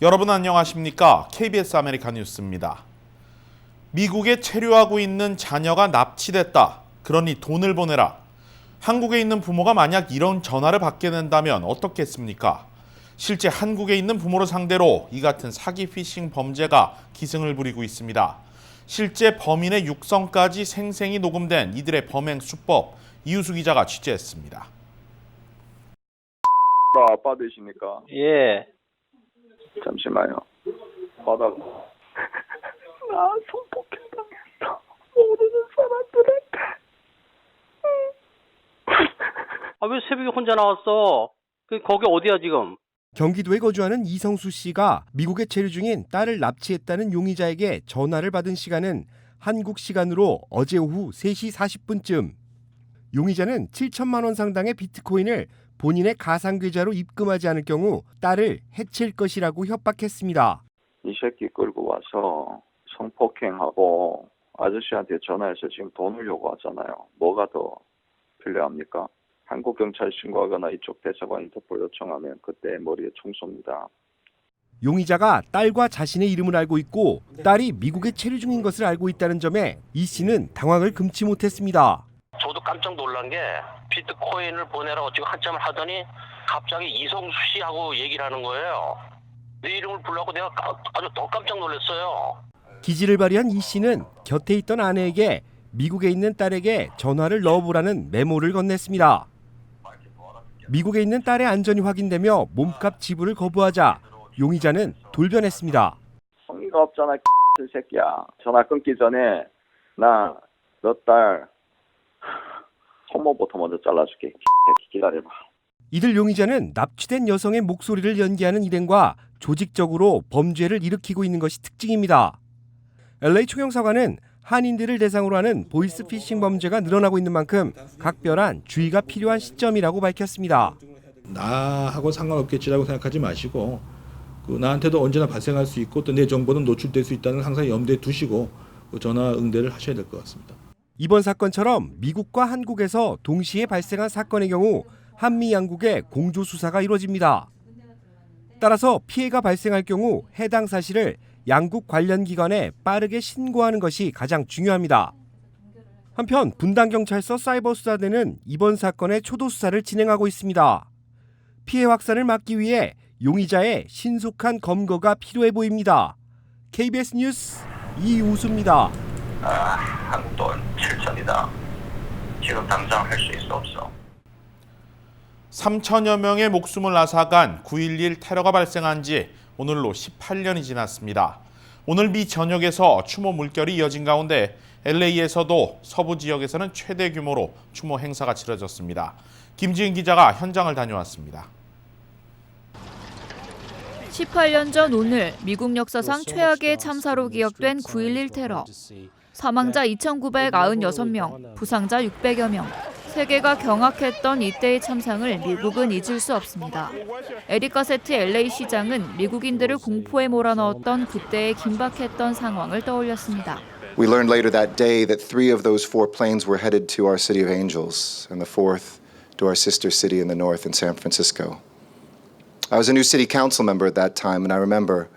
여러분 안녕하십니까? KBS 아메리카 뉴스입니다. 미국에 체류하고 있는 자녀가 납치됐다. 그러니 돈을 보내라. 한국에 있는 부모가 만약 이런 전화를 받게 된다면 어떻겠습니까? 실제 한국에 있는 부모를 상대로 이 같은 사기 피싱 범죄가 기승을 부리고 있습니다. 실제 범인의 육성까지 생생히 녹음된 이들의 범행 수법, 이우수 기자가 취재했습니다. 아빠 되십니까? 예. 잠시만요. 받아. 나 성폭행 당했어. 모르는 사람들한테. 왜 새벽에 혼자 나왔어? 거기 어디야 지금? 경기도에 거주하는 이성수 씨가 미국에 체류 중인 딸을 납치했다는 용의자에게 전화를 받은 시간은 한국 시간으로 어제 오후 3시 40분쯤. 용의자는 7천만 원 상당의 비트코인을 본인의 가상계좌로 입금하지 않을 경우 딸을 해칠 것이라고 협박했습니다. 이 새끼 끌고 와서 성폭행하고 아저씨한테 전화해서 지금 돈을 요구하잖아요. 뭐가 더 필요합니까? 한국 경찰 신고하거나 이쪽 대사관 인터폴 요청하면 그때 머리에 총 쏩니다. 용의자가 딸과 자신의 이름을 알고 있고 딸이 미국에 체류 중인 것을 알고 있다는 점에 이 씨는 당황을 금치 못했습니다. 저도 깜짝 놀란 게 비트코인을 보내라고 지금 한참을 하더니 갑자기 이성수 씨하고 얘기를 하는 거예요. 내 이름을 불러고 내가 아주 더 깜짝 놀랐어요. 기지를 발휘한 이 씨는 곁에 있던 아내에게 미국에 있는 딸에게 전화를 넣어보라는 메모를 건넸습니다. 미국에 있는 딸의 안전이 확인되며 몸값 지불을 거부하자 용의자는 돌변했습니다. 성의가 없잖아, 이 새끼야. 전화 끊기 전에 나 너 딸 손목부터 먼저 잘라줄게. 기다려봐. 이들 용의자는 납치된 여성의 목소리를 연기하는 일행과 조직적으로 범죄를 일으키고 있는 것이 특징입니다. LA 총영사관은 한인들을 대상으로 하는 보이스피싱 범죄가 늘어나고 있는 만큼 각별한 주의가 필요한 시점이라고 밝혔습니다. 나하고 상관없겠지라고 생각하지 마시고 나한테도 언제나 발생할 수 있고 또 내 정보는 노출될 수 있다는 걸 항상 염두에 두시고 전화 응대를 하셔야 될 것 같습니다. 이번 사건처럼 미국과 한국에서 동시에 발생한 사건의 경우 한미 양국의 공조 수사가 이루어집니다. 따라서 피해가 발생할 경우 해당 사실을 양국 관련 기관에 빠르게 신고하는 것이 가장 중요합니다. 한편 분당경찰서 사이버수사대는 이번 사건의 초도 수사를 진행하고 있습니다. 피해 확산을 막기 위해 용의자의 신속한 검거가 필요해 보입니다. KBS 뉴스 이우수입니다. 한국 돈 7천이다. 지금 당장 할 수 있어 없어? 3천여 명의 목숨을 앗아간 9.11 테러가 발생한 지 오늘로 18년이 지났습니다. 오늘 미 전역에서 추모 물결이 이어진 가운데 LA에서도 서부 지역에서는 최대 규모로 추모 행사가 치러졌습니다. 김지은 기자가 현장을 다녀왔습니다. 18년 전 오늘 미국 역사상 최악의 참사로 기억된 9.11 테러. 사망자 2,996명, 부상자 600여 명. 세계가 경악했던 이때의 참상을 미국은 잊을 수 없습니다. 에릭 가세트 LA 시장은 미국인들을 공포에 몰아넣었던 그때의 긴박했던 상황을 떠올렸습니다. We learned later that day that 3 of those 4 planes were headed to our City of Angels and the 4th to our sister city in the north in San Francisco. I was a new city council member at that time, and I remember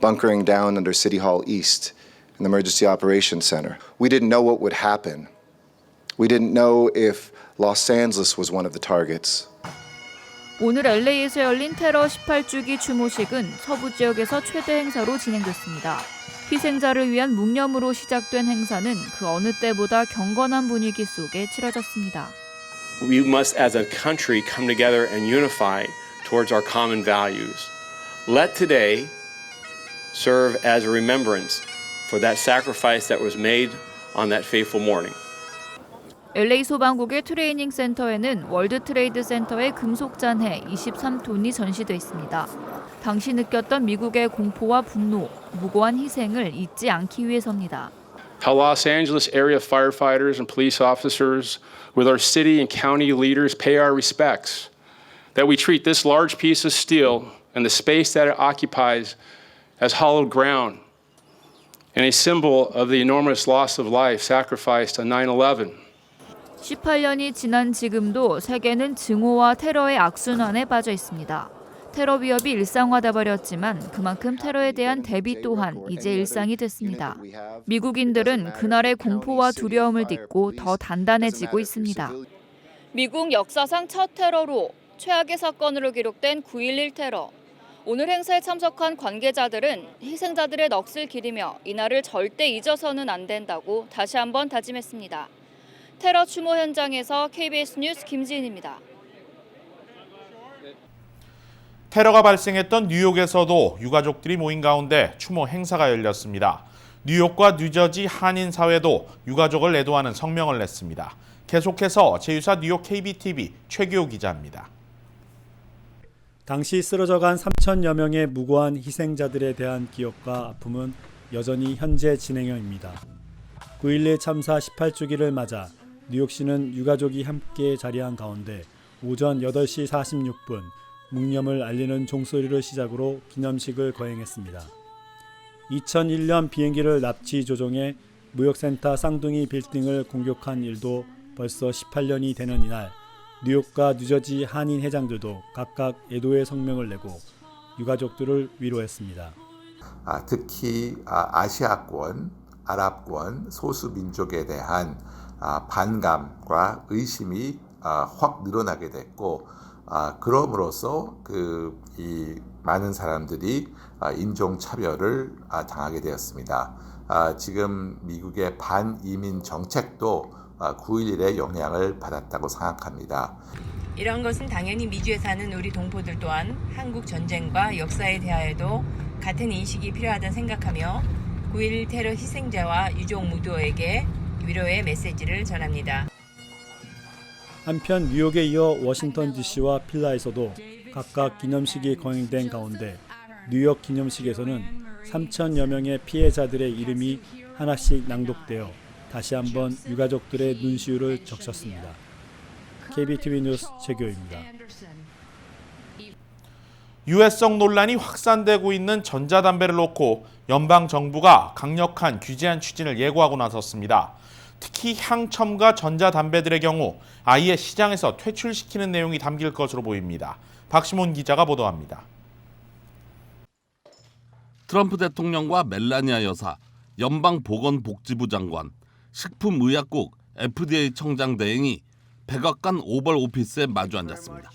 bunkering down under City Hall East in the Emergency Operations Center. We didn't know what would happen. We didn't know if Los Angeles was one of the targets. 오늘 LA에서 열린 테러 18주기 추모식은 서부 지역에서 최대 행사로 진행됐습니다. 희생자를 위한 묵념으로 시작된 행사는 그 어느 때보다 경건한 분위기 속에 치러졌습니다. We must as a country come together and unify towards our common values. Let today serve as a remembrance for that sacrifice that was made on that fateful morning. LA 소방국의 트레이닝 센터에는 월드 트레이드 센터의 금속 잔해 23톤이 전시돼 있습니다. 당시 느꼈던 미국의 공포와 분노, 무고한 희생을 잊지 않기 위해서입니다. How Los Angeles area firefighters and police officers with our city and county leaders pay our respects. That we treat this large piece of steel and the space that it occupies as hallowed ground and a symbol of the enormous loss of life sacrificed on 9/11. 18년이 지난 지금도 세계는 증오와 테러의 악순환에 빠져 있습니다. 테러 위협이 일상화돼 버렸지만 그만큼 테러에 대한 대비 또한 이제 일상이 됐습니다. 미국인들은 그날의 공포와 두려움을 딛고 더 단단해지고 있습니다. 미국 역사상 첫 테러로 최악의 사건으로 기록된 9.11 테러. 오늘 행사에 참석한 관계자들은 희생자들의 넋을 기리며 이날을 절대 잊어서는 안 된다고 다시 한번 다짐했습니다. 테러 추모 현장에서 KBS 뉴스 김지은입니다. 테러가 발생했던 뉴욕에서도 유가족들이 모인 가운데 추모 행사가 열렸습니다. 뉴욕과 뉴저지 한인사회도 유가족을 애도하는 성명을 냈습니다. 계속해서 제2사 뉴욕 KBTV 최규호 기자입니다. 당시 쓰러져간 3천여 명의 무고한 희생자들에 대한 기억과 아픔은 여전히 현재 진행형입니다. 9.11 참사 18주기를 맞아 뉴욕시는 유가족이 함께 자리한 가운데 오전 8시 46분 묵념을 알리는 종소리를 시작으로 기념식을 거행했습니다. 2001년 비행기를 납치 조종해 무역센터 쌍둥이 빌딩을 공격한 일도 벌써 18년이 되는 이날 뉴욕과 뉴저지 한인 회장들도 각각 애도의 성명을 내고 유가족들을 위로했습니다. 특히 아시아권, 아랍권, 소수 민족에 대한 반감과 의심이 확 늘어나게 됐고 그럼으로써 이 많은 사람들이 인종차별을 당하게 되었습니다. 지금 미국의 반이민 정책도 9.11의 영향을 받았다고 생각합니다. 이런 것은 당연히 미주에 사는 우리 동포들 또한 한국 전쟁과 역사에 대하여도 같은 인식이 필요하다고 생각하며 9.11 테러 희생자와 유족 모두에게 위로의 메시지를 전합니다. 한편 뉴욕에 이어 워싱턴 DC와 필라에서도 각각 기념식이 거행된 가운데 뉴욕 기념식에서는 3천여 명의 피해자들의 이름이 하나씩 낭독되어 다시 한번 유가족들의 눈시울을 적셨습니다. KBTV 뉴스 최규호입니다. 유해성 논란이 확산되고 있는 전자담배를 놓고 연방 정부가 강력한 규제안 추진을 예고하고 나섰습니다. 특히 향 첨가 전자담배들의 경우 아예 시장에서 퇴출시키는 내용이 담길 것으로 보입니다. 박시몬 기자가 보도합니다. 트럼프 대통령과 멜라니아 여사, 연방보건복지부 장관, 식품의약국 FDA 청장 대행이 백악관 오벌 오피스에 마주 앉았습니다.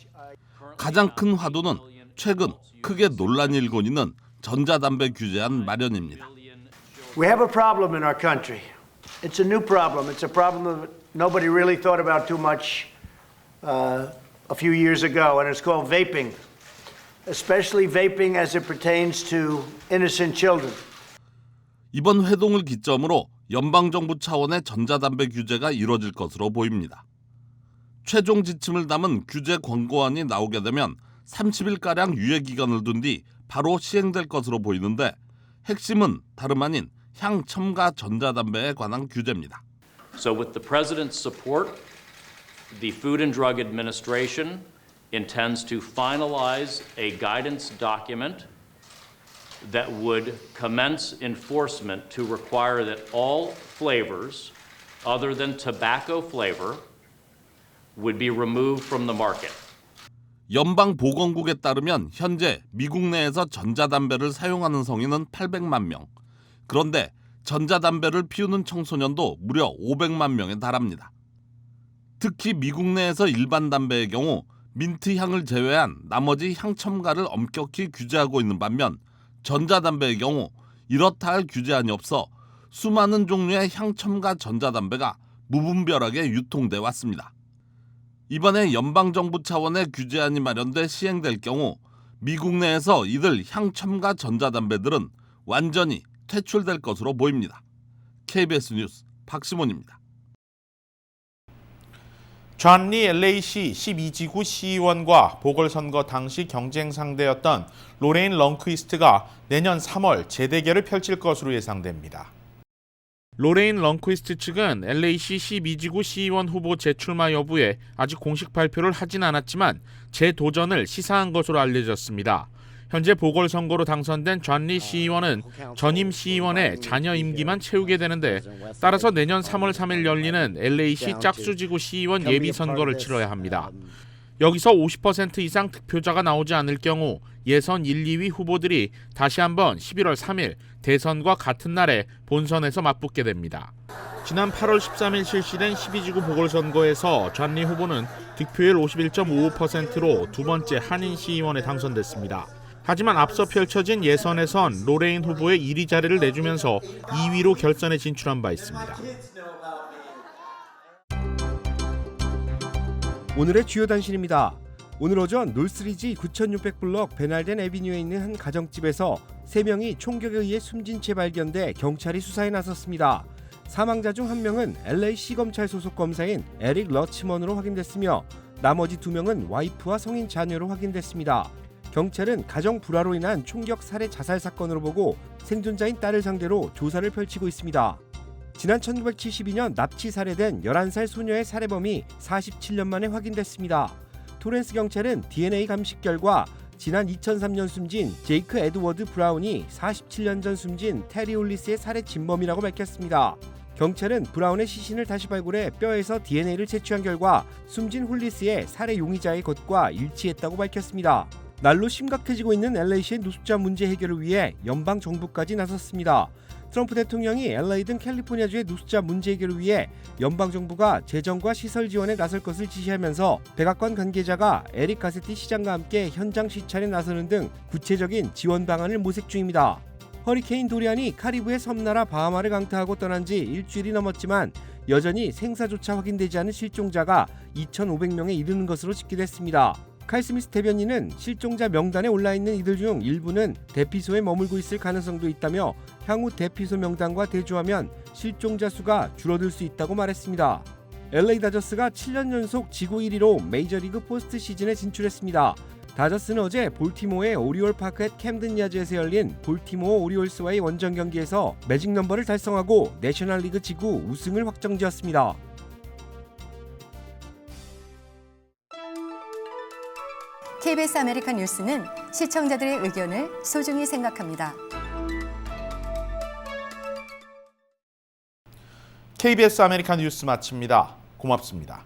가장 큰 화두는 최근 크게 논란이 일고 있는 전자담배 규제안 마련입니다. We have a problem in our country. It's a new problem. It's a problem that nobody really thought about too much a few years ago, and it's called vaping, especially vaping as it pertains to innocent children. 이번 회동을 기점으로 연방정부 차원의 전자담배 규제가 이뤄질 것으로 보입니다. 최종 지침을 담은 규제 권고안이 나오게 되면 30일가량 유예기간을 둔 뒤 바로 시행될 것으로 보이는데 핵심은 다름 아닌 향 첨가 전자담배에 관한 규제입니다. So with the President's support, the Food and Drug Administration intends to finalize a guidance document that would commence enforcement to require that all flavors other than tobacco flavor would be removed from the market. 연방보건국에 따르면 현재 미국 내에서 전자담배를 사용하는 성인은 800만 명. 그런데 전자담배를 피우는 청소년도 무려 500만 명에 달합니다. 특히 미국 내에서 일반 담배의 경우 민트 향을 제외한 나머지 향 첨가를 엄격히 규제하고 있는 반면 전자담배의 경우 이렇다 할 규제안이 없어 수많은 종류의 향 첨가 전자담배가 무분별하게 유통돼 왔습니다. 이번에 연방정부 차원의 규제안이 마련돼 시행될 경우 미국 내에서 이들 향 첨가 전자담배들은 완전히 퇴출될 것으로 보입니다. KBS 뉴스 박시몬입니다. 존 리 LA시 12지구 시의원과 보궐선거 당시 경쟁 상대였던 로레인 런퀴스트가 내년 3월 재대결을 펼칠 것으로 예상됩니다. 로레인 런퀴스트 측은 LA시 12지구 시의원 후보 재출마 여부에 아직 공식 발표를 하진 않았지만 재도전을 시사한 것으로 알려졌습니다. 현재 보궐선거로 당선된 존 리 시의원은 전임 시의원의 자녀 임기만 채우게 되는데 따라서 내년 3월 3일 열리는 LA시 짝수지구 시의원 예비선거를 치러야 합니다. 여기서 50% 이상 득표자가 나오지 않을 경우 예선 1, 2위 후보들이 다시 한번 11월 3일 대선과 같은 날에 본선에서 맞붙게 됩니다. 지난 8월 13일 실시된 12지구 보궐선거에서 존리 후보는 득표율 51.55%로 두 번째 한인 시의원에 당선됐습니다. 하지만 앞서 펼쳐진 예선에선 로레인 후보의 1위 자리를 내주면서 2위로 결선에 진출한 바 있습니다. 오늘의 주요 단신입니다. 오늘 오전 놀스리지 9600블럭 베날덴 애비뉴에 있는 한 가정집에서 3명이 총격에 의해 숨진 채 발견돼 경찰이 수사에 나섰습니다. 사망자 중 1명은 LA 시검찰 소속 검사인 에릭 러치먼으로 확인됐으며 나머지 2명은 와이프와 성인 자녀로 확인됐습니다. 경찰은 가정 불화로 인한 총격 살해 자살 사건으로 보고 생존자인 딸을 상대로 조사를 펼치고 있습니다. 지난 1972년 납치 살해된 11살 소녀의 살해범이 47년 만에 확인됐습니다. 토렌스 경찰은 DNA 감식 결과 지난 2003년 숨진 제이크 에드워드 브라운이 47년 전 숨진 테리 홀리스의 살해 진범이라고 밝혔습니다. 경찰은 브라운의 시신을 다시 발굴해 뼈에서 DNA를 채취한 결과 숨진 홀리스의 살해 용의자의 것과 일치했다고 밝혔습니다. 날로 심각해지고 있는 LA시의 노숙자 문제 해결을 위해 연방 정부까지 나섰습니다. 트럼프 대통령이 LA 등 캘리포니아주의 노숙자 문제 해결을 위해 연방 정부가 재정과 시설 지원에 나설 것을 지시하면서 백악관 관계자가 에릭 가세티 시장과 함께 현장 시찰에 나서는 등 구체적인 지원 방안을 모색 중입니다. 허리케인 도리안이 카리브해 섬나라 바하마를 강타하고 떠난 지 일주일이 넘었지만 여전히 생사조차 확인되지 않은 실종자가 2,500명에 이르는 것으로 집계됐습니다. 칼 스미스 대변인은 실종자 명단에 올라있는 이들 중 일부는 대피소에 머물고 있을 가능성도 있다며 향후 대피소 명단과 대조하면 실종자 수가 줄어들 수 있다고 말했습니다. LA 다저스가 7년 연속 지구 1위로 메이저리그 포스트 시즌에 진출했습니다. 다저스는 어제 볼티모어의 오리올 파크 앳 캠든 야즈에서 열린 볼티모어 오리올스와의 원정 경기에서 매직 넘버를 달성하고 내셔널리그 지구 우승을 확정지었습니다. KBS 아메리칸 뉴스는 시청자들의 의견을 소중히 생각합니다. KBS 아메리칸 뉴스 마칩니다. 고맙습니다.